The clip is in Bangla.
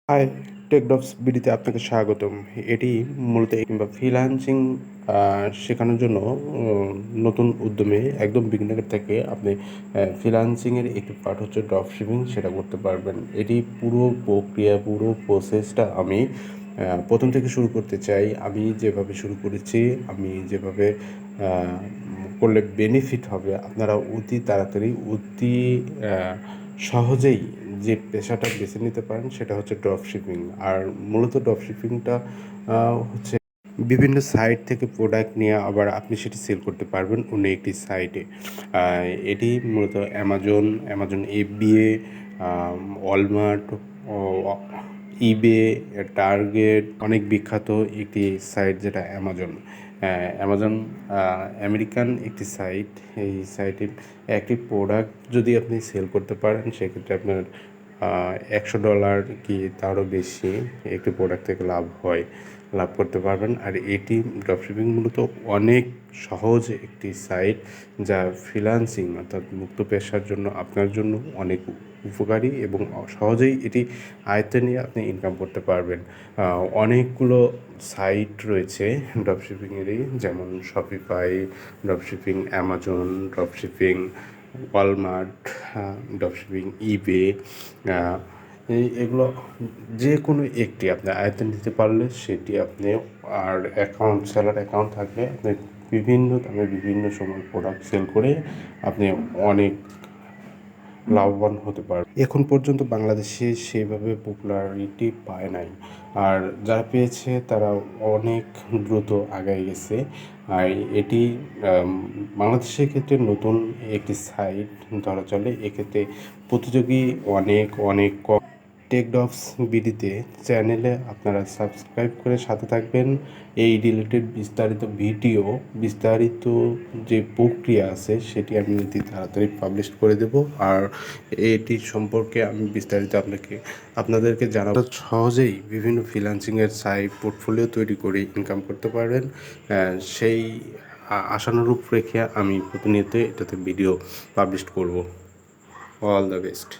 হাই, টেকডভস বিডিতে আপনাকে স্বাগতম। এটি মূলত কিংবা ফ্রিল্যান্সিং শেখানোর জন্য নতুন উদ্যমে একদম বিগিনার থেকে আপনি ফ্রিল্যান্সিংয়ের একটি পার্ট হচ্ছে ড্রপ শিপিং, সেটা করতে পারবেন। এটি পুরো প্রক্রিয়া, পুরো প্রসেসটা আমি প্রথম থেকে শুরু করতে চাই। আমি যেভাবে শুরু করেছি, আমি যেভাবে করলে বেনিফিট হবে, আপনারা অতি তাড়াতাড়ি অতি সহজেই যে পেশাটা বেছে নিতে পারেন সেটা হচ্ছে ড্রপ শিপিং। আর মূলত ড্রপ শিপিংটা হচ্ছে বিভিন্ন সাইট থেকে প্রোডাক্ট নিয়ে আবার আপনি সেটি সেল করতে পারবেন অন্য একটি সাইটে। এটি মূলত অ্যামাজন এফবিএ, ওয়ালমার্ট, ইবে, টার্গেট, অনেক বিখ্যাত একটি সাইট যেটা অ্যামাজন। অ্যামাজন আমেরিকান একটি সাইট। এই সাইটের একটি প্রোডাক্ট যদি আপনি সেল করতে পারেন সেক্ষেত্রে আপনার $100 কি তারও বেশি একটি প্রোডাক্ট থেকে লাভ করতে পারবেন। আর এটি ড্রপশিপিং মূলত অনেক সহজ একটি সাইট, যা ফ্রিল্যান্সিং অর্থাৎ মুক্ত পেশার জন্য আপনার জন্য অনেক উপকারী এবং সহজেই এটি আয়ত্তে নিয়ে আপনি ইনকাম করতে পারবেন। অনেকগুলো সাইট রয়েছে ড্রপশিপিংয়েরই, যেমন Shopify dropshipping, Amazon dropshipping, Walmart dropshipping, eBay. এগুলো যে কোনো একটি আপনি আয়ত্তে নিতে পারলে সেটি আপনি, আর সেলার অ্যাকাউন্ট থাকলে আপনি বিভিন্ন দামে বিভিন্ন সময় প্রোডাক্ট সেল করে আপনি অনেক লাভবান হতে পারবেন। এখন পর্যন্ত বাংলাদেশে সেভাবে পপুলারিটি পায় নাই, আর যারা পেয়েছে তারা অনেক দ্রুত আগায় গেছে। আর এটি বাংলাদেশের ক্ষেত্রে নতুন একটি সাইট ধরা চলে। এক্ষেত্রে প্রতিযোগী অনেক অনেক কম। টেকডভস বিডিতে চ্যানেলে আপনারা সাবস্ক্রাইব করে সাথে থাকবেন। এই রিলেটেড বিস্তারিত ভিডিও, বিস্তারিত যে প্রক্রিয়া আছে সেটি আমি অতি তাড়াতাড়ি পাবলিশ করে দেব। আর এটি সম্পর্কে আমি বিস্তারিত আপনাদেরকে জানাবো। সহজেই বিভিন্ন ফ্রিল্যান্সিংয়ের সাইট পোর্টফোলিও তৈরি করে ইনকাম করতে পারবেন, সেই আশানুরূপ রেখে আমি প্রতিনিয়ত এটাতে ভিডিও পাবলিশ করব। All the best.